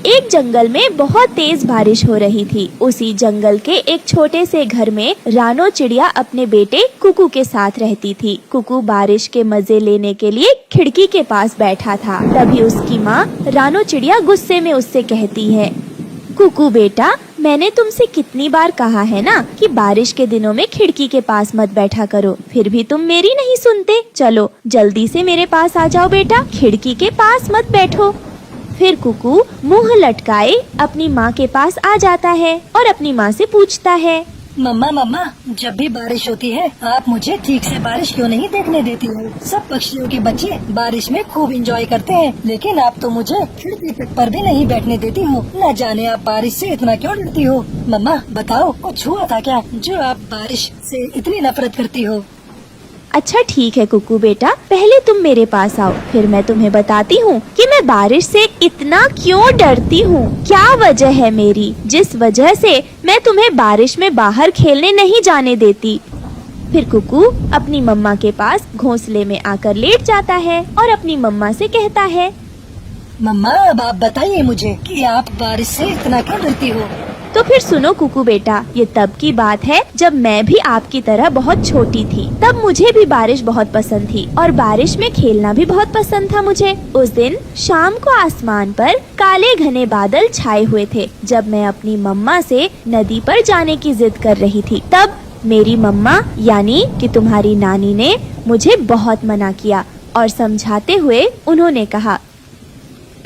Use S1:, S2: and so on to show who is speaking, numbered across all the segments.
S1: एक जंगल में बहुत तेज बारिश हो रही थी। उसी जंगल के एक छोटे से घर में रानो चिड़िया अपने बेटे कुकू के साथ रहती थी। कुकू बारिश के मजे लेने के लिए खिड़की के पास बैठा था। तभी उसकी माँ रानो चिड़िया गुस्से में उससे कहती है, कुकू बेटा, मैंने तुमसे कितनी बार कहा है ना कि बारिश के दिनों में खिड़की के पास मत बैठा करो, फिर भी तुम मेरी नहीं सुनते। चलो जल्दी से मेरे पास आ जाओ बेटा, खिड़की के पास मत बैठो। फिर कुकू मुंह लटकाए अपनी माँ के पास आ जाता है और अपनी माँ से पूछता है,
S2: मम्मा मम्मा, जब भी बारिश होती है आप मुझे ठीक से बारिश क्यों नहीं देखने देती हो? सब पक्षियों के बच्चे बारिश में खूब एंजॉय करते हैं, लेकिन आप तो मुझे खिड़की तक पर भी नहीं बैठने देती हो। न जाने आप बारिश से इतना क्यों डरती हो? मम्मा बताओ, कुछ हुआ था क्या जो आप बारिश से इतनी नफरत करती हो?
S1: अच्छा ठीक है कुकू बेटा, पहले तुम मेरे पास आओ, फिर मैं तुम्हें बताती हूँ कि मैं बारिश से इतना क्यों डरती हूँ, क्या वजह है मेरी, जिस वजह से मैं तुम्हें बारिश में बाहर खेलने नहीं जाने देती। फिर कुकू अपनी मम्मा के पास घोंसले में आकर लेट जाता है और अपनी मम्मा से कहता है,
S2: मम्मा अब आप बताइए मुझे कि आप बारिश से इतना क्यों डरती हो?
S1: तो फिर सुनो कुकू बेटा, ये तब की बात है जब मैं भी आपकी तरह बहुत छोटी थी। तब मुझे भी बारिश बहुत पसंद थी और बारिश में खेलना भी बहुत पसंद था मुझे। उस दिन शाम को आसमान पर काले घने बादल छाए हुए थे। जब मैं अपनी मम्मा से नदी पर जाने की जिद कर रही थी, तब मेरी मम्मा यानी कि तुम्हारी नानी ने मुझे बहुत मना किया और समझाते हुए उन्होंने कहा,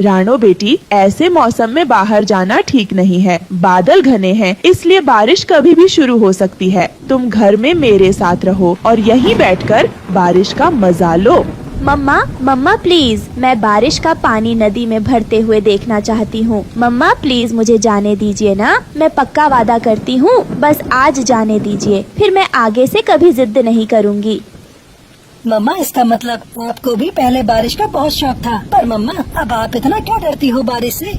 S3: रानो बेटी, ऐसे मौसम में बाहर जाना ठीक नहीं है। बादल घने हैं, इसलिए बारिश कभी भी शुरू हो सकती है। तुम घर में मेरे साथ रहो और यहीं बैठकर बारिश का मजा लो।
S1: मम्मा प्लीज, मैं बारिश का पानी नदी में भरते हुए देखना चाहती हूँ। मम्मा प्लीज मुझे जाने दीजिए ना, मैं पक्का वादा करती हूँ, बस आज जाने दीजिए, फिर मैं आगे से कभी जिद नहीं करूँगी।
S2: मम्मा इसका मतलब आपको भी पहले बारिश का बहुत शौक था, पर मम्मा अब आप इतना क्यों डरती हो बारिश से?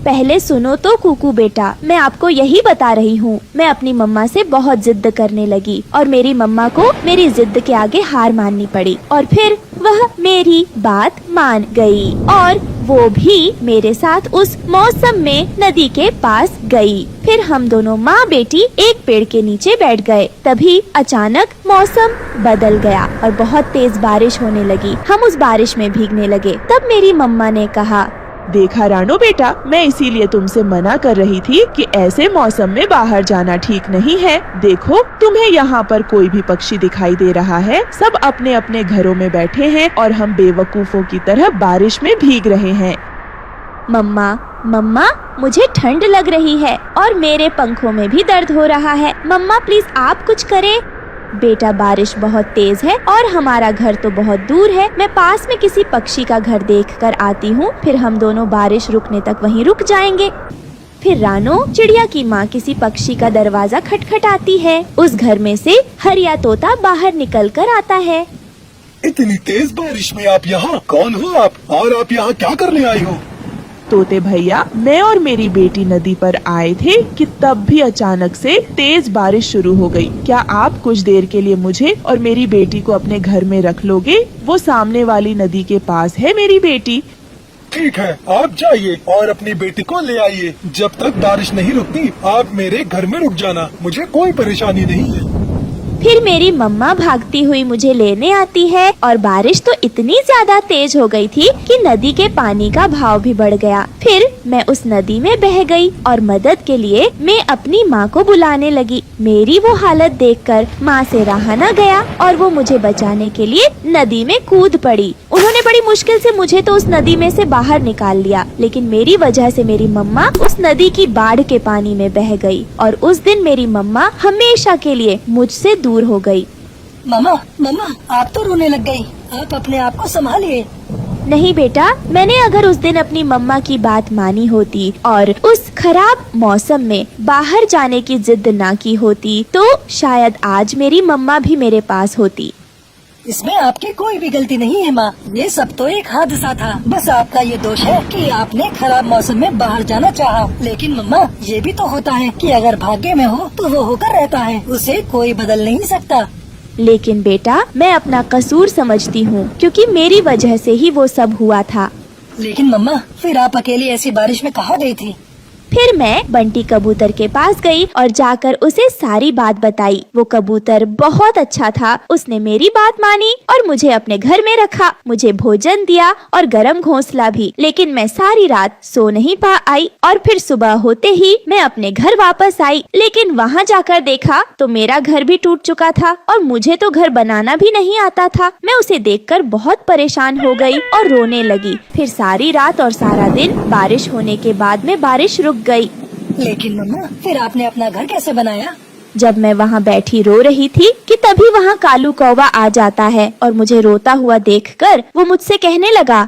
S1: पहले सुनो तो कुकू बेटा, मैं आपको यही बता रही हूँ। मैं अपनी मम्मा से बहुत जिद करने लगी और मेरी मम्मा को मेरी जिद के आगे हार माननी पड़ी और फिर वह मेरी बात मान गई और वो भी मेरे साथ उस मौसम में नदी के पास गई। फिर हम दोनों माँ बेटी एक पेड़ के नीचे बैठ गए। तभी अचानक मौसम बदल गया और बहुत तेज बारिश होने लगी। हम उस बारिश में भीगने लगे। तब मेरी मम्मा ने कहा,
S3: देखा रानो बेटा, मैं इसीलिए तुमसे मना कर रही थी कि ऐसे मौसम में बाहर जाना ठीक नहीं है। देखो, तुम्हें यहाँ पर कोई भी पक्षी दिखाई दे रहा है, सब अपने अपने घरों में बैठे हैं और हम बेवकूफों की तरह बारिश में भीग रहे हैं।
S1: मम्मा मुझे ठंड लग रही है और मेरे पंखों में भी दर्द हो रहा है। मम्मा प्लीज आप कुछ करें। बेटा बारिश बहुत तेज है और हमारा घर तो बहुत दूर है। मैं पास में किसी पक्षी का घर देखकर आती हूँ, फिर हम दोनों बारिश रुकने तक वहीं रुक जाएंगे। फिर रानो चिड़िया की माँ किसी पक्षी का दरवाजा खटखटाती है। उस घर में से हरिया तोता बाहर निकल कर आता है।
S4: इतनी तेज बारिश में आप यहाँ? कौन हो आप और आप यहाँ क्या करने आई हो?
S3: तोते भैया, मैं और मेरी बेटी नदी पर आए थे कि तब भी अचानक से तेज बारिश शुरू हो गई। क्या आप कुछ देर के लिए मुझे और मेरी बेटी को अपने घर में रख लोगे? वो सामने वाली नदी के पास है मेरी बेटी।
S4: ठीक है, आप जाइए और अपनी बेटी को ले आइए। जब तक बारिश नहीं रुकती आप मेरे घर में रुक जाना, मुझे कोई परेशानी नहीं है।
S1: फिर मेरी मम्मा भागती हुई मुझे लेने आती है और बारिश तो इतनी ज्यादा तेज हो गई थी कि नदी के पानी का भाव भी बढ़ गया। फिर मैं उस नदी में बह गई और मदद के लिए मैं अपनी माँ को बुलाने लगी। मेरी वो हालत देखकर माँ से रहा न गया और वो मुझे बचाने के लिए नदी में कूद पड़ी। उन्होंने बड़ी मुश्किल से मुझे तो उस नदी में से बाहर निकाल लिया, लेकिन मेरी वजह से मेरी मम्मा उस नदी की बाढ़ के पानी में बह गई और उस दिन मेरी मम्मा हमेशा के लिए मुझसे दूर हो गई।
S2: मम्मा आप तो रोने लग गई, आप अपने आप को संभालिए।
S1: नहीं बेटा, मैंने अगर उस दिन अपनी मम्मा की बात मानी होती और उस खराब मौसम में बाहर जाने की जिद ना की होती तो शायद आज मेरी मम्मा भी मेरे पास होती।
S2: इसमें आपकी कोई भी गलती नहीं है माँ, ये सब तो एक हादसा था। बस आपका ये दोष है कि आपने खराब मौसम में बाहर जाना चाहा। लेकिन मम्मा ये भी तो होता है कि अगर भाग्य में हो तो वो होकर रहता है, उसे कोई बदल नहीं सकता।
S1: लेकिन बेटा मैं अपना कसूर समझती हूँ, क्योंकि मेरी वजह से ही वो सब हुआ था।
S2: लेकिन मम्मा फिर आप अकेली ऐसी बारिश में कहाँ गई थी?
S1: फिर मैं बंटी कबूतर के पास गई और जाकर उसे सारी बात बताई। वो कबूतर बहुत अच्छा था, उसने मेरी बात मानी और मुझे अपने घर में रखा, मुझे भोजन दिया और गरम घोंसला भी। लेकिन मैं सारी रात सो नहीं पाई और फिर सुबह होते ही मैं अपने घर वापस आई। लेकिन वहाँ जाकर देखा तो मेरा घर भी टूट चुका था और मुझे तो घर बनाना भी नहीं आता था। मैं उसे देखकर बहुत परेशान हो गई और रोने लगी। फिर सारी रात और सारा दिन बारिश होने के बाद में बारिश रुक गई।
S2: लेकिन मम्मा फिर आपने अपना घर कैसे बनाया?
S1: जब मैं वहाँ बैठी रो रही थी कि तभी वहाँ कालू कौवा आ जाता है और मुझे रोता हुआ देखकर वो मुझसे कहने लगा,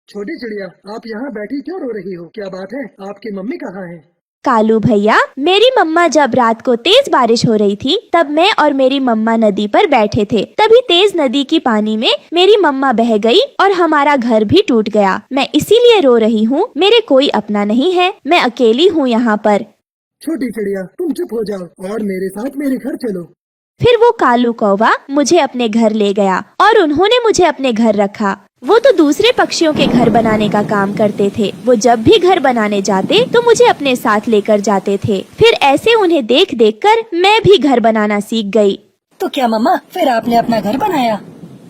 S4: छोटी चिड़िया, आप यहाँ बैठी क्यों रो रही हो? क्या बात है? आपकी मम्मी कहाँ है?
S1: कालू भैया, मेरी मम्मा जब रात को तेज बारिश हो रही थी तब मैं और मेरी मम्मा नदी पर बैठे थे। तभी तेज नदी की पानी में मेरी मम्मा बह गई और हमारा घर भी टूट गया। मैं इसीलिए रो रही हूँ, मेरे कोई अपना नहीं है, मैं अकेली हूँ यहाँ पर।
S4: छोटी चिड़िया, तुम चुप हो जाओ और मेरे साथ मेरे घर चलो।
S1: फिर वो कालू कौवा मुझे अपने घर ले गया और उन्होंने मुझे अपने घर रखा। वो तो दूसरे पक्षियों के घर बनाने का काम करते थे। वो जब भी घर बनाने जाते तो मुझे अपने साथ लेकर जाते थे। फिर ऐसे उन्हें देख देख कर मैं भी घर बनाना सीख गई।
S2: तो क्या मम्मा फिर आपने अपना घर बनाया?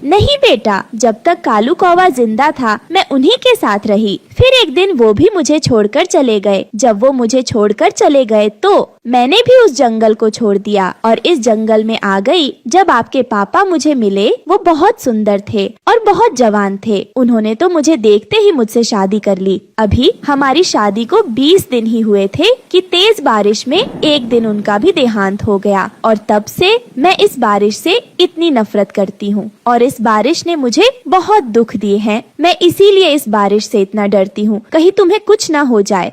S1: नहीं बेटा, जब तक कालू कौवा जिंदा था मैं उन्हीं के साथ रही। फिर एक दिन वो भी मुझे छोड़कर चले गए। जब वो मुझे छोड़कर चले गए तो मैंने भी उस जंगल को छोड़ दिया और इस जंगल में आ गई। जब आपके पापा मुझे मिले वो बहुत सुंदर थे और बहुत जवान थे। उन्होंने तो मुझे देखते ही मुझसे शादी कर ली। अभी हमारी शादी को 20 दिन ही हुए थे कि तेज बारिश में एक दिन उनका भी देहांत हो गया और तब से मैं इस बारिश से इतनी नफरत करती हूँ और इस बारिश ने मुझे बहुत दुख दिए हैं। मैं इसीलिए इस बारिश से इतना डरती हूँ, कहीं तुम्हें कुछ ना हो जाए।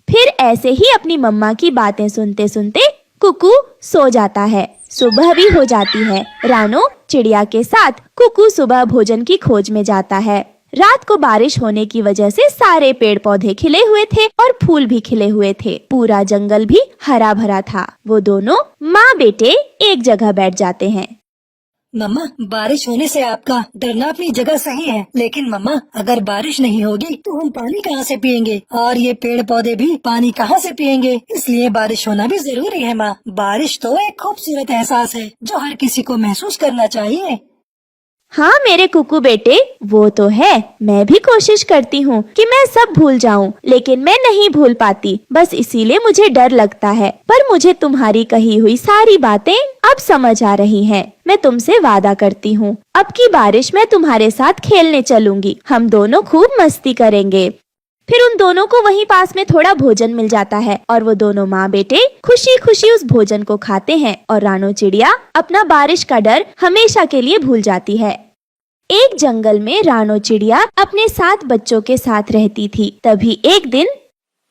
S1: फिर ऐसे ही अपनी मम्मा की बातें सुनते सुनते कुकू सो जाता है। सुबह भी हो जाती है। रानो चिड़िया के साथ कुकू सुबह भोजन की खोज में जाता है। रात को बारिश होने की वजह से सारे पेड़ पौधे खिले हुए थे और फूल भी खिले हुए थे। पूरा जंगल भी हरा भरा था। वो दोनों माँ बेटे एक जगह बैठ जाते हैं।
S2: मम्मा बारिश होने से आपका डरना अपनी जगह सही है, लेकिन मम्मा अगर बारिश नहीं होगी तो हम पानी कहाँ से पिएंगे और ये पेड़ पौधे भी पानी कहाँ से पिएंगे? इसलिए बारिश होना भी जरूरी है माँ। बारिश तो एक खूबसूरत एहसास है जो हर किसी को महसूस करना चाहिए।
S1: हाँ मेरे कुकू बेटे, वो तो है। मैं भी कोशिश करती हूँ कि मैं सब भूल जाऊँ, लेकिन मैं नहीं भूल पाती। बस इसीलिए मुझे डर लगता है। पर मुझे तुम्हारी कही हुई सारी बातें अब समझ आ रही हैं। मैं तुमसे वादा करती हूँ अब की बारिश मैं तुम्हारे साथ खेलने चलूंगी। हम दोनों खूब मस्ती करेंगे। फिर उन दोनों को वहीं पास में थोड़ा भोजन मिल जाता है और वो दोनों माँ बेटे खुशी खुशी उस भोजन को खाते हैं और रानो चिड़िया अपना बारिश का डर हमेशा के लिए भूल जाती है। एक जंगल में रानो चिड़िया अपने 7 बच्चों के साथ रहती थी। तभी एक दिन,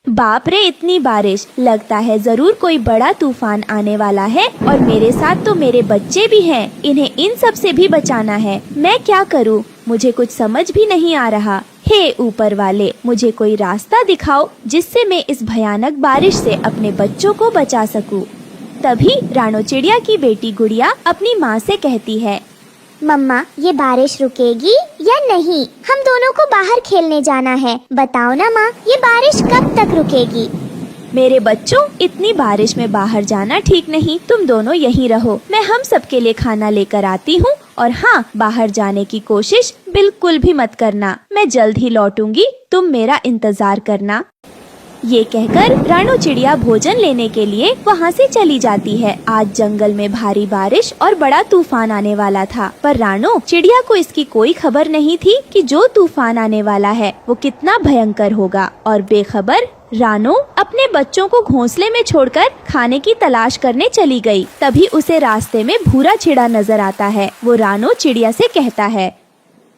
S1: बाप रे इतनी बारिश, लगता है जरूर कोई बड़ा तूफान आने वाला है और मेरे साथ तो मेरे बच्चे भी हैं। इन्हें इन सब से भी बचाना है। मैं क्या करूँ? मुझे कुछ समझ भी नहीं आ रहा। हे ऊपर वाले, मुझे कोई रास्ता दिखाओ जिससे मैं इस भयानक बारिश से अपने बच्चों को बचा सकूं। तभी रानो चिड़िया की बेटी गुड़िया अपनी माँ से कहती है,
S5: मम्मा ये बारिश रुकेगी या नहीं? हम दोनों को बाहर खेलने जाना है। बताओ ना माँ, ये बारिश कब तक रुकेगी?
S1: मेरे बच्चों, इतनी बारिश में बाहर जाना ठीक नहीं। तुम दोनों यहीं रहो। मैं हम सबके लिए खाना लेकर आती हूँ और हाँ, बाहर जाने की कोशिश बिल्कुल भी मत करना। मैं जल्द ही लौटूंगी, तुम मेरा इंतजार करना। ये कहकर रानो चिड़िया भोजन लेने के लिए वहाँ से चली जाती है। आज जंगल में भारी बारिश और बड़ा तूफान आने वाला था, पर रानो चिड़िया को इसकी कोई खबर नहीं थी कि जो तूफान आने वाला है वो कितना भयंकर होगा। और बेखबर रानो अपने बच्चों को घोंसले में छोड़कर खाने की तलाश करने चली गई। तभी उसे रास्ते में भूरा चिड़ा नजर आता है। वो रानो चिड़िया से कहता है,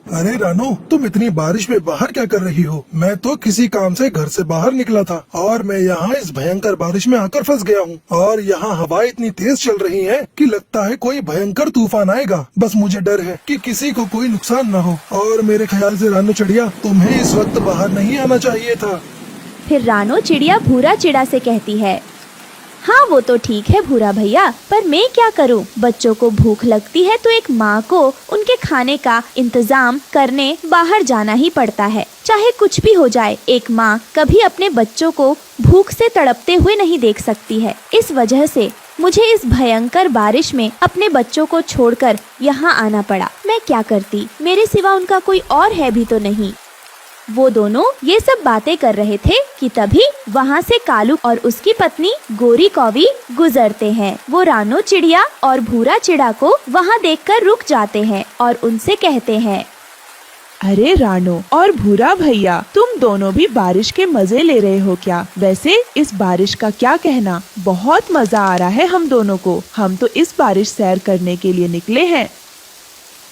S4: अरे रानो, तुम इतनी बारिश में बाहर क्या कर रही हो? मैं तो किसी काम से घर से बाहर निकला था और मैं यहाँ इस भयंकर बारिश में आकर फंस गया हूँ। और यहाँ हवा इतनी तेज चल रही है कि लगता है कोई भयंकर तूफान आएगा। बस मुझे डर है कि किसी को कोई नुकसान न हो। और मेरे ख्याल से रानो चिड़िया, तुम्हें इस वक्त बाहर नहीं आना चाहिए था।
S1: फिर रानो चिड़िया भूरा चिड़ा से कहती है, हाँ वो तो ठीक है भूरा भैया, पर मैं क्या करूँ? बच्चों को भूख लगती है तो एक माँ को उनके खाने का इंतजाम करने बाहर जाना ही पड़ता है। चाहे कुछ भी हो जाए, एक माँ कभी अपने बच्चों को भूख से तड़पते हुए नहीं देख सकती है। इस वजह से मुझे इस भयंकर बारिश में अपने बच्चों को छोड़कर यहाँ आना पड़ा। मैं क्या करती, मेरे सिवा उनका कोई और है भी तो नहीं। वो दोनों ये सब बातें कर रहे थे कि तभी वहाँ से कालू और उसकी पत्नी गोरी कौवी गुजरते हैं। वो रानो चिड़िया और भूरा चिड़ा को वहाँ देखकर रुक जाते हैं और उनसे कहते हैं,
S3: अरे रानो और भूरा भैया, तुम दोनों भी बारिश के मजे ले रहे हो क्या? वैसे इस बारिश का क्या कहना, बहुत मजा आ रहा है हम दोनों को। हम तो इस बारिश सैर करने के लिए निकले हैं।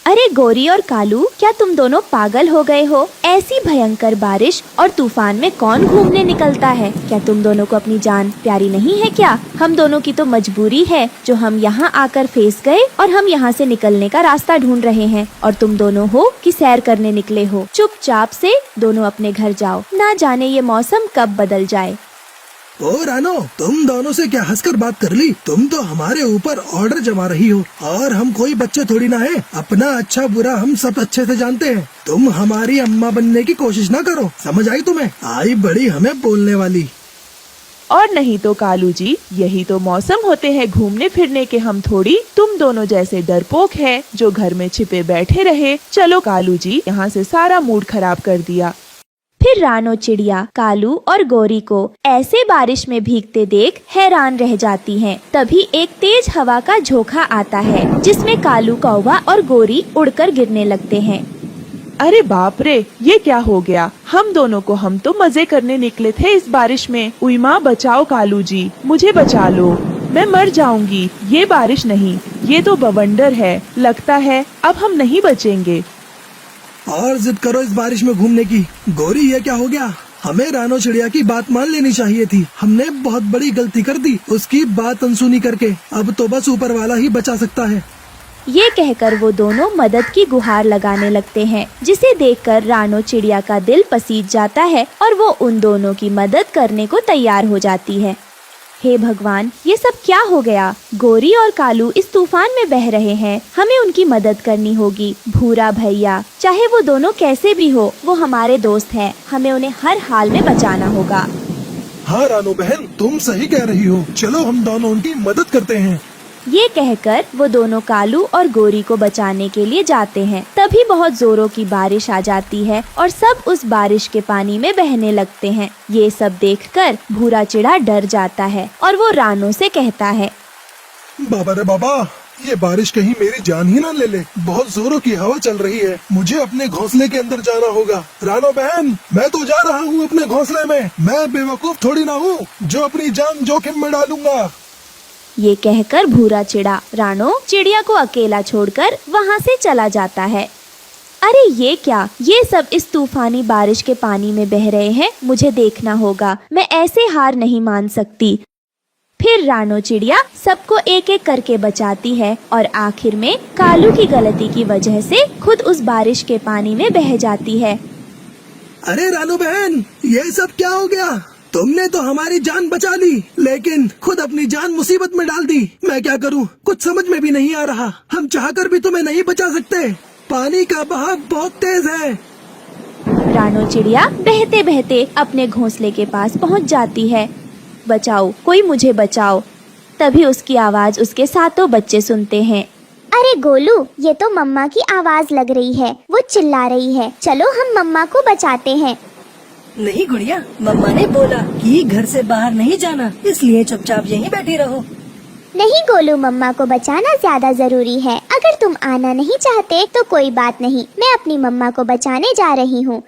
S1: अरे गोरी और कालू, क्या तुम दोनों पागल हो गए हो? ऐसी भयंकर बारिश और तूफान में कौन घूमने निकलता है? क्या तुम दोनों को अपनी जान प्यारी नहीं है क्या? हम दोनों की तो मजबूरी है जो हम यहाँ आकर फंस गए और हम यहाँ से निकलने का रास्ता ढूंढ रहे हैं, और तुम दोनों हो कि सैर करने निकले हो। चुपचाप से दोनों अपने घर जाओ, ना जाने ये मौसम कब बदल जाए।
S4: ओ रानो, तुम दोनों से क्या हंसकर बात कर ली? तुम तो हमारे ऊपर ऑर्डर जमा रही हो, और हम कोई बच्चे थोड़ी ना है। अपना अच्छा बुरा हम सब अच्छे से जानते हैं। तुम हमारी अम्मा बनने की कोशिश ना करो, समझ आई तुम्हें? आई बड़ी हमें बोलने वाली।
S3: और नहीं तो कालू जी, यही तो मौसम होते हैं घूमने फिरने के। हम थोड़ी तुम दोनों जैसे डरपोक हैं जो घर में छिपे बैठे रहे। चलो कालू जी, यहाँ से सारा मूड खराब कर दिया।
S1: फिर रानो चिड़िया कालू और गोरी को ऐसे बारिश में भीगते देख हैरान रह जाती हैं। तभी एक तेज हवा का झोंका आता है जिसमें कालू, कौवा और गोरी उड़कर गिरने लगते हैं।
S3: अरे बाप रे, ये क्या हो गया? हम दोनों को, हम तो मजे करने निकले थे इस बारिश में। उई माँ, बचाओ कालू जी, मुझे बचा लो, मैं मर जाऊंगी। ये बारिश नहीं, ये तो बवंडर है। लगता है अब हम नहीं बचेंगे।
S4: और जिद करो इस बारिश में घूमने की। गोरी, ये क्या हो गया? हमें रानो चिड़िया की बात मान लेनी चाहिए थी। हमने बहुत बड़ी गलती कर दी उसकी बात अनसुनी करके। अब तो बस ऊपर वाला ही बचा सकता है।
S1: ये कहकर वो दोनों मदद की गुहार लगाने लगते हैं, जिसे देखकर रानो चिड़िया का दिल पसीज जाता है और वो उन दोनों की मदद करने को तैयार हो जाती है। हे भगवान, ये सब क्या हो गया? गोरी और कालू इस तूफान में बह रहे हैं, हमें उनकी मदद करनी होगी। भूरा भैया, चाहे वो दोनों कैसे भी हो, वो हमारे दोस्त हैं, हमें उन्हें हर हाल में बचाना होगा।
S4: हाँ रानो बहन, तुम सही कह रही हो। चलो हम दोनों उनकी मदद करते हैं।
S1: ये कहकर वो दोनों कालू और गोरी को बचाने के लिए जाते हैं। तभी बहुत जोरों की बारिश आ जाती है और सब उस बारिश के पानी में बहने लगते हैं। ये सब देखकर भूरा चिड़ा डर जाता है और वो रानो से कहता है,
S4: बाबा रे बाबा, ये बारिश कहीं मेरी जान ही ना ले ले। बहुत जोरों की हवा चल रही है, मुझे अपने घोंसले के अंदर जाना होगा। रानो बहन, मैं तो जा रहा हूँ अपने घोंसले में। मैं बेवकूफ थोड़ी ना हूँ जो अपनी जान जोखिम में डालूंगा।
S1: ये कहकर भूरा चिड़ा रानो चिड़िया को अकेला छोड़कर वहाँ से चला जाता है। अरे ये क्या, ये सब इस तूफानी बारिश के पानी में बह रहे हैं। मुझे देखना होगा, मैं ऐसे हार नहीं मान सकती। फिर रानो चिड़िया सबको एक एक करके बचाती है और आखिर में कालू की गलती की वजह से खुद उस बारिश के पानी में बह जाती है।
S4: अरे रानो बहन, ये सब क्या हो गया? तुमने तो हमारी जान बचा ली, लेकिन खुद अपनी जान मुसीबत में डाल दी। मैं क्या करूं, कुछ समझ में भी नहीं आ रहा। हम चाहकर भी तुम्हें नहीं बचा सकते, पानी का बहाव बहुत तेज है।
S1: रानो चिड़िया बहते बहते अपने घोंसले के पास पहुंच जाती है। बचाओ, कोई मुझे बचाओ। तभी उसकी आवाज उसके सातों बच्चे सुनते हैं।
S5: अरे गोलू, ये तो मम्मा की आवाज लग रही है, वो चिल्ला रही है। चलो हम मम्मा को बचाते हैं।
S2: नहीं गुड़िया, मम्मा ने बोला कि घर से बाहर नहीं जाना, इसलिए चुपचाप यहीं बैठी रहो।
S5: नहीं गोलू, मम्मा को बचाना ज्यादा जरूरी है। अगर तुम आना नहीं चाहते तो कोई बात नहीं, मैं अपनी मम्मा को बचाने जा रही हूँ।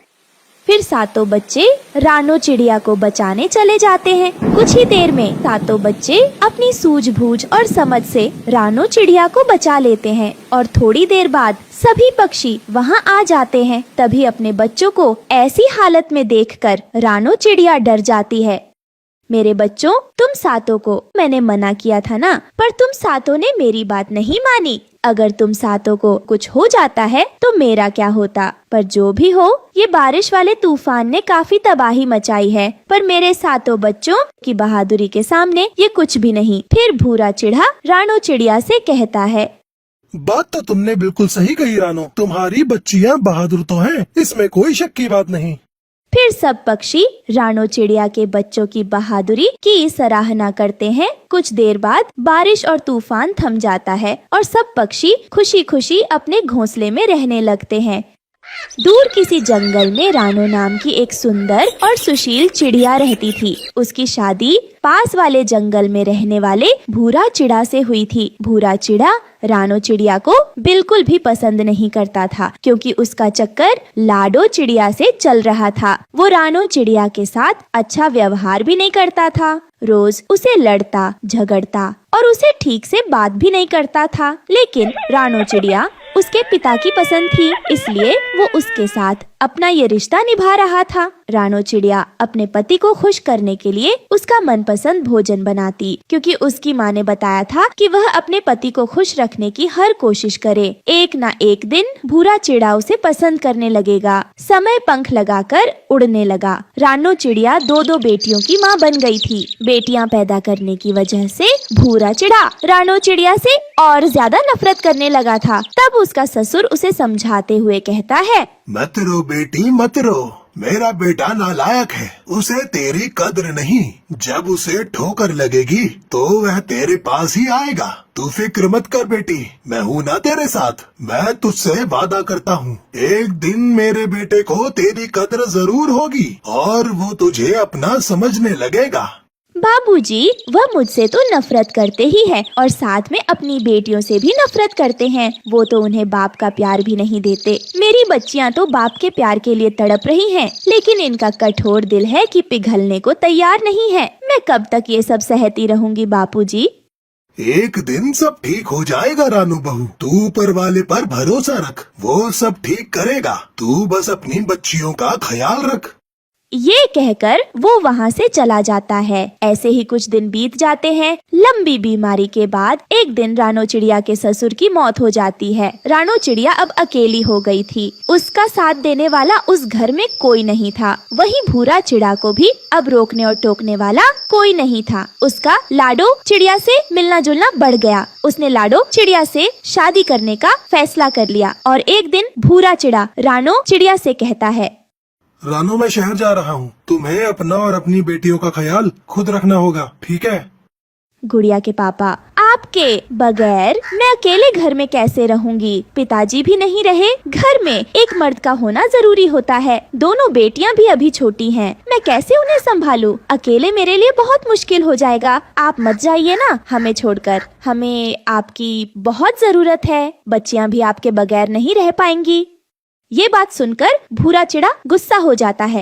S1: फिर सातों बच्चे रानो चिड़िया को बचाने चले जाते हैं। कुछ ही देर में सातों बच्चे अपनी सूझबूझ और समझ से रानो चिड़िया को बचा लेते हैं और थोड़ी देर बाद सभी पक्षी वहाँ आ जाते हैं। तभी अपने बच्चों को ऐसी हालत में देखकर रानो चिड़िया डर जाती है। मेरे बच्चों, तुम सातों को मैंने मना किया था ना, पर तुम सातों ने मेरी बात नहीं मानी। अगर तुम सातों को कुछ हो जाता है तो मेरा क्या होता। पर जो भी हो, ये बारिश वाले तूफान ने काफी तबाही मचाई है, पर मेरे सातों बच्चों की बहादुरी के सामने ये कुछ भी नहीं। फिर भूरा चिढ़ा रानो चिड़िया से कहता है,
S4: बात तो तुमने बिल्कुल सही कही रानो, तुम्हारी बच्चियाँ बहादुर तो हैं, इसमें कोई शक की बात नहीं।
S1: फिर सब पक्षी रानो चिड़िया के बच्चों की बहादुरी की सराहना करते हैं। कुछ देर बाद बारिश और तूफान थम जाता है और सब पक्षी खुशी खुशी अपने घोंसले में रहने लगते हैं। दूर किसी जंगल में रानो नाम की एक सुंदर और सुशील चिड़िया रहती थी। उसकी शादी पास वाले जंगल में रहने वाले भूरा चिड़ा से हुई थी। भूरा चिड़ा रानो चिड़िया को बिल्कुल भी पसंद नहीं करता था, क्योंकि उसका चक्कर लाडो चिड़िया से चल रहा था। वो रानो चिड़िया के साथ अच्छा व्यवहार भी नहीं करता था, रोज उसे लड़ता झगड़ता और उसे ठीक से बात भी नहीं करता था। लेकिन रानो चिड़िया उसके पिता की पसंद थी, इसलिए वो उसके साथ अपना ये रिश्ता निभा रहा था। रानो चिड़िया अपने पति को खुश करने के लिए उसका मनपसंद भोजन बनाती, क्योंकि उसकी माँ ने बताया था कि वह अपने पति को खुश रखने की हर कोशिश करे। एक ना एक दिन भूरा चिड़ा उसे पसंद करने लगेगा। समय पंख लगाकर उड़ने लगा। रानो चिड़िया 2-2 बेटियों की माँ बन गई थी। बेटियाँ पैदा करने की वजह से भूरा चिड़ा रानो चिड़िया से और ज्यादा नफरत करने लगा था। तब उसका ससुर उसे समझाते हुए कहता है,
S4: मत रो बेटी मत रो, मेरा बेटा नालायक है, उसे तेरी कद्र नहीं। जब उसे ठोकर लगेगी तो वह तेरे पास ही आएगा। तू फिक्र मत कर बेटी, मैं हूँ ना तेरे साथ। मैं तुझसे वादा करता हूँ, एक दिन मेरे बेटे को तेरी कद्र जरूर होगी और वो तुझे अपना समझने लगेगा।
S1: बाबूजी, वह मुझसे तो नफरत करते ही है और साथ में अपनी बेटियों से भी नफरत करते हैं। वो तो उन्हें बाप का प्यार भी नहीं देते। मेरी बच्चियां तो बाप के प्यार के लिए तड़प रही हैं, लेकिन इनका कठोर दिल है कि पिघलने को तैयार नहीं है। मैं कब तक ये सब सहती रहूंगी बापूजी?
S4: एक दिन सब ठीक हो जाएगा रानू बहू, तू ऊपर वाले पर भरोसा रख, वो सब ठीक करेगा। तू बस अपनी बच्चियों का ख्याल रख।
S1: ये कहकर वो वहाँ से चला जाता है। ऐसे ही कुछ दिन बीत जाते हैं। लंबी बीमारी के बाद एक दिन रानो चिड़िया के ससुर की मौत हो जाती है। रानो चिड़िया अब अकेली हो गई थी। उसका साथ देने वाला उस घर में कोई नहीं था। वहीं भूरा चिड़ा को भी अब रोकने और टोकने वाला कोई नहीं था। उसका लाडो चिड़िया से मिलना जुलना बढ़ गया। उसने लाडो चिड़िया से शादी करने का फैसला कर लिया और एक दिन भूरा चिड़ा रानो चिड़िया से कहता है,
S4: रानो मैं शहर जा रहा हूँ, तुम्हें अपना और अपनी बेटियों का ख्याल खुद रखना होगा, ठीक है?
S1: गुड़िया के पापा, आपके बगैर मैं अकेले घर में कैसे रहूंगी? पिताजी भी नहीं रहे। घर में एक मर्द का होना जरूरी होता है। दोनों बेटियां भी अभी छोटी हैं। मैं कैसे उन्हें संभालूं? अकेले मेरे लिए बहुत मुश्किल हो जाएगा। आप मत जाइए ना हमें छोड़कर। हमें आपकी बहुत जरूरत है। बच्चियां भी आपके बगैर नहीं रह पाएंगी। ये बात सुनकर भूरा चिड़ा गुस्सा हो जाता है।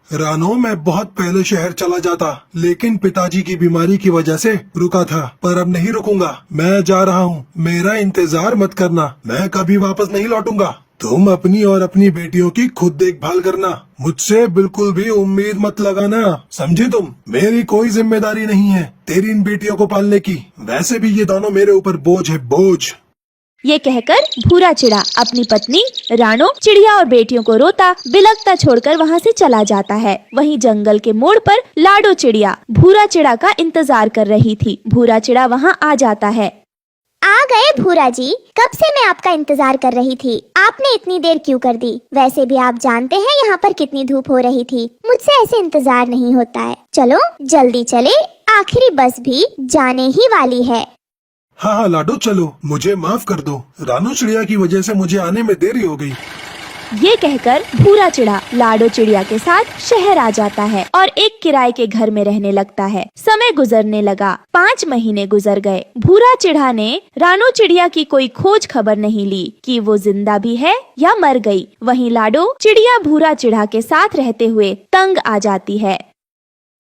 S4: रानो मैं बहुत पहले शहर चला जाता, लेकिन पिताजी की बीमारी की वजह से रुका था, पर अब नहीं रुकूंगा। मैं जा रहा हूँ, मेरा इंतजार मत करना, मैं कभी वापस नहीं लौटूंगा। तुम अपनी और अपनी बेटियों की खुद देखभाल करना, मुझसे बिल्कुल भी उम्मीद मत लगाना, समझे तुम? मेरी कोई जिम्मेदारी नहीं है तेरी इन बेटियों को पालने की। वैसे भी ये दोनों मेरे ऊपर बोझ है, बोझ।
S1: ये कहकर भूरा चिड़ा अपनी पत्नी रानो चिड़िया और बेटियों को रोता बिलखता छोड़कर वहाँ से चला जाता है। वहीं जंगल के मोड़ पर लाडो चिड़िया भूरा चिड़ा का इंतजार कर रही थी। भूरा चिड़ा वहाँ आ जाता है।
S5: आ गए भूरा जी, कब से मैं आपका इंतजार कर रही थी। आपने इतनी देर क्यों कर दी? वैसे भी आप जानते हैं यहाँ पर कितनी धूप हो रही थी। मुझसे ऐसे इंतजार नहीं होता है। चलो जल्दी चले, आखिरी बस भी जाने ही वाली है।
S4: हाँ हाँ लाडो चलो, मुझे माफ कर दो, रानो चिड़िया की वजह से मुझे आने में देरी हो गई।
S1: ये कहकर भूरा चिड़ा लाडो चिड़िया के साथ शहर आ जाता है और एक किराए के घर में रहने लगता है। समय गुजरने लगा। 5 महीने गुजर गए। भूरा चिड़ा ने रानो चिड़िया की कोई खोज खबर नहीं ली कि वो जिंदा भी है या मर गई। वहीं लाडो चिड़िया भूरा चिड़ा के साथ रहते हुए तंग आ जाती है।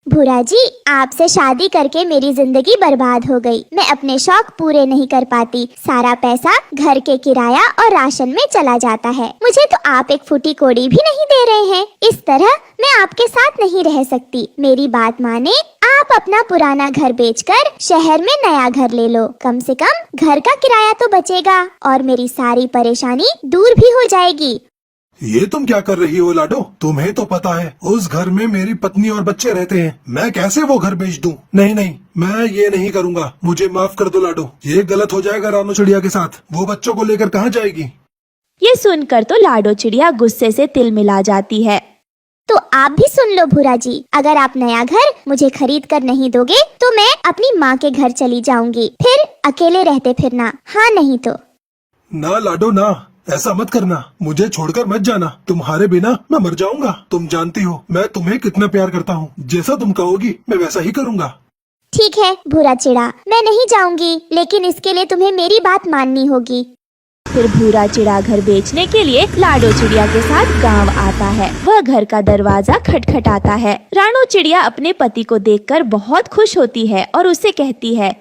S5: भूरा जी, आपसे शादी करके मेरी जिंदगी बर्बाद हो गई। मैं अपने शौक पूरे नहीं कर पाती। सारा पैसा घर के किराया और राशन में चला जाता है। मुझे तो आप एक फूटी कोड़ी भी नहीं दे रहे हैं। इस तरह मैं आपके साथ नहीं रह सकती। मेरी बात माने, आप अपना पुराना घर बेचकर शहर में नया घर ले लो। कम से कम घर का किराया तो बचेगा और मेरी सारी परेशानी दूर भी हो जाएगी।
S4: ये तुम क्या कर रही हो लाडो? तुम्हें तो पता है उस घर में मेरी पत्नी और बच्चे रहते हैं। मैं कैसे वो घर बेच दूं? नहीं नहीं, मैं ये नहीं करूँगा। मुझे माफ कर दो लाडो। ये गलत हो जाएगा रानो चिड़िया के साथ। वो बच्चों को लेकर कहाँ जाएगी?
S1: ये सुनकर तो लाडो चिड़िया गुस्से से तिलमिला जाती है।
S5: तो आप भी सुन लो भूरा जी, अगर आप नया घर मुझे खरीद कर नहीं दोगे तो मैं अपनी माँ के घर चली जाऊंगी। फिर अकेले रहते फिरना। हाँ नहीं तो।
S4: ना लाडो ना, ऐसा मत करना। मुझे छोड़कर मत जाना। तुम्हारे बिना मैं मर जाऊंगा। तुम जानती हो मैं तुम्हें कितना प्यार करता हूँ। जैसा तुम कहोगी मैं वैसा ही करूँगा।
S5: ठीक है भूरा चिड़ा, मैं नहीं जाऊंगी, लेकिन इसके लिए तुम्हें मेरी बात माननी होगी।
S1: फिर भूरा चिड़ा घर बेचने के लिए लाडो चिड़िया के साथ गांव आता है। वह घर का दरवाजा खटखटाता है। रानो चिड़िया अपने पति को देखकर बहुत खुश होती है और उससे कहती है,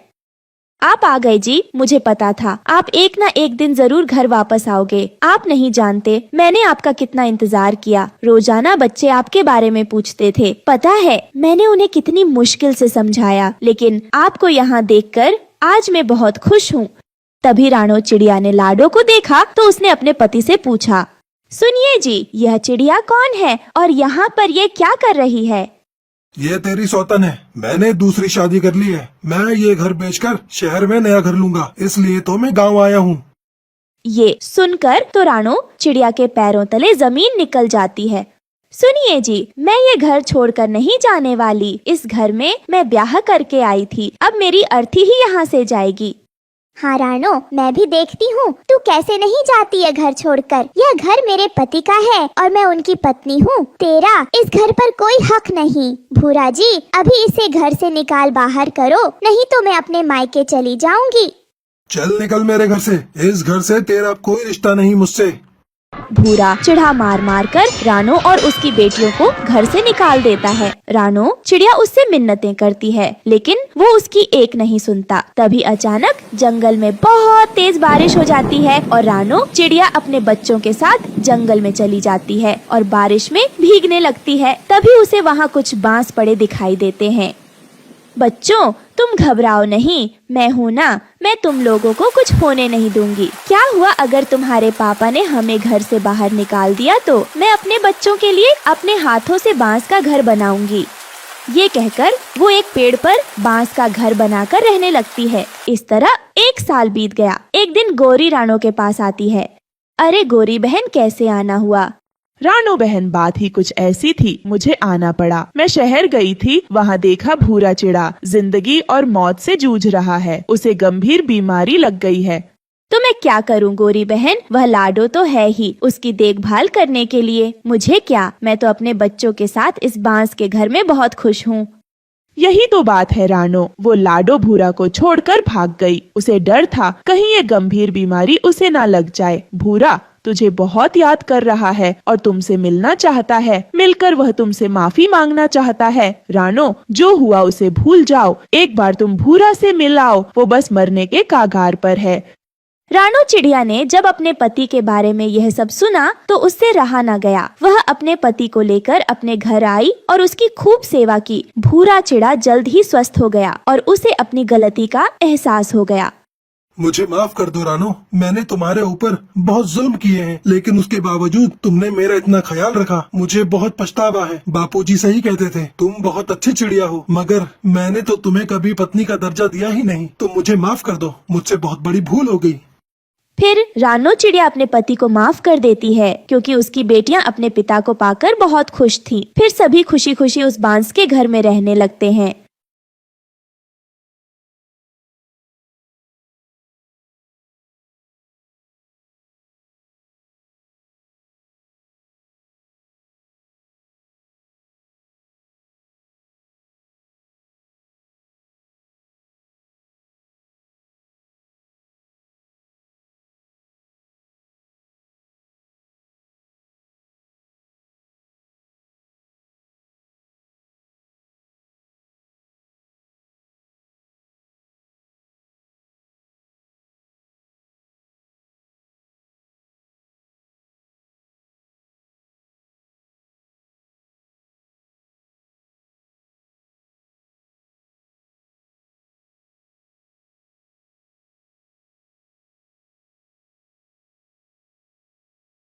S1: आप आ गए जी, मुझे पता था आप एक ना एक दिन जरूर घर वापस आओगे। आप नहीं जानते मैंने आपका कितना इंतजार किया। रोजाना बच्चे आपके बारे में पूछते थे। पता है मैंने उन्हें कितनी मुश्किल से समझाया, लेकिन आपको यहाँ देखकर आज मैं बहुत खुश हूँ। तभी रानो चिड़िया ने लाडो को देखा तो उसने अपने पति से पूछा, सुनिए जी, यह चिड़िया कौन है और यहाँ पर ये क्या कर रही है?
S4: ये तेरी सौतन है। मैंने दूसरी शादी कर ली है। मैं ये घर बेचकर शहर में नया घर लूंगा, इसलिए तो मैं गांव आया हूँ।
S1: ये सुनकर तो रानो चिड़िया के पैरों तले जमीन निकल जाती है। सुनिए जी, मैं ये घर छोड़कर नहीं जाने वाली। इस घर में मैं ब्याह करके आई थी। अब मेरी अर्थी ही यहाँ से जाएगी।
S5: हाँ रानो, मैं भी देखती हूँ तू कैसे नहीं जाती है घर छोड़कर। यह घर मेरे पति का है और मैं उनकी पत्नी हूँ। तेरा इस घर पर कोई हक नहीं। भूरा जी, अभी इसे घर से निकाल बाहर करो, नहीं तो मैं अपने मायके चली जाऊंगी।
S4: चल निकल मेरे घर से। इस घर से तेरा कोई रिश्ता नहीं मुझसे।
S1: भूरा चिढ़ा मार मार कर रानो और उसकी बेटियों को घर से निकाल देता है। रानो चिड़िया उससे मिन्नतें करती है, लेकिन वो उसकी एक नहीं सुनता। तभी अचानक जंगल में बहुत तेज बारिश हो जाती है और रानो चिड़िया अपने बच्चों के साथ जंगल में चली जाती है और बारिश में भीगने लगती है। तभी उसे वहाँ कुछ बांस पड़े दिखाई देते हैं। बच्चों, तुम घबराओ नहीं, मैं हूँ ना। मैं तुम लोगों को कुछ होने नहीं दूंगी। क्या हुआ अगर तुम्हारे पापा ने हमें घर से बाहर निकाल दिया तो मैं अपने बच्चों के लिए अपने हाथों से बांस का घर बनाऊंगी। ये कहकर वो एक पेड़ पर बांस का घर बनाकर रहने लगती है। इस तरह 1 साल बीत गया। एक दिन गोरी रानो के पास आती है। अरे गोरी बहन, कैसे आना हुआ?
S3: रानो बहन, बात ही कुछ ऐसी थी, मुझे आना पड़ा। मैं शहर गई थी, वहाँ देखा भूरा चिड़ा जिंदगी और मौत से जूझ रहा है। उसे गंभीर बीमारी लग गई है।
S1: तो मैं क्या करूं गोरी बहन, वह लाडो तो है ही उसकी देखभाल करने के लिए। मुझे क्या, मैं तो अपने बच्चों के साथ इस बांस के घर में बहुत खुश हूँ।
S3: यही तो बात है रानो, वो लाडो भूरा को छोड़कर भाग गई। उसे डर था कहीं ये गंभीर बीमारी उसे ना लग जाए। भूरा तुझे बहुत याद कर रहा है और तुमसे मिलना चाहता है। मिलकर वह तुमसे माफी मांगना चाहता है। रानो, जो हुआ उसे भूल जाओ। एक बार तुम भूरा से मिल आओ, वो बस मरने के कागार पर है।
S1: रानो चिड़िया ने जब अपने पति के बारे में यह सब सुना तो उससे रहा न गया। वह अपने पति को लेकर अपने घर आई और उसकी खूब सेवा की। भूरा चिड़ा जल्द ही स्वस्थ हो गया और उसे अपनी गलती का एहसास हो गया।
S4: मुझे माफ कर दो रानो, मैंने तुम्हारे ऊपर बहुत जुल्म किए हैं, लेकिन उसके बावजूद तुमने मेरा इतना ख्याल रखा। मुझे बहुत पछतावा है। बापूजी सही कहते थे, तुम बहुत अच्छी चिड़िया हो, मगर मैंने तो तुम्हें कभी पत्नी का दर्जा दिया ही नहीं। तो मुझे माफ कर दो, मुझसे बहुत बड़ी भूल हो गई।
S1: फिर रानो चिड़िया अपने पति को माफ कर देती है, क्योंकि उसकी बेटियां अपने पिता को पाकर बहुत खुश थीं। फिर सभी खुशी खुशी उस बांस के घर में रहने लगते हैं।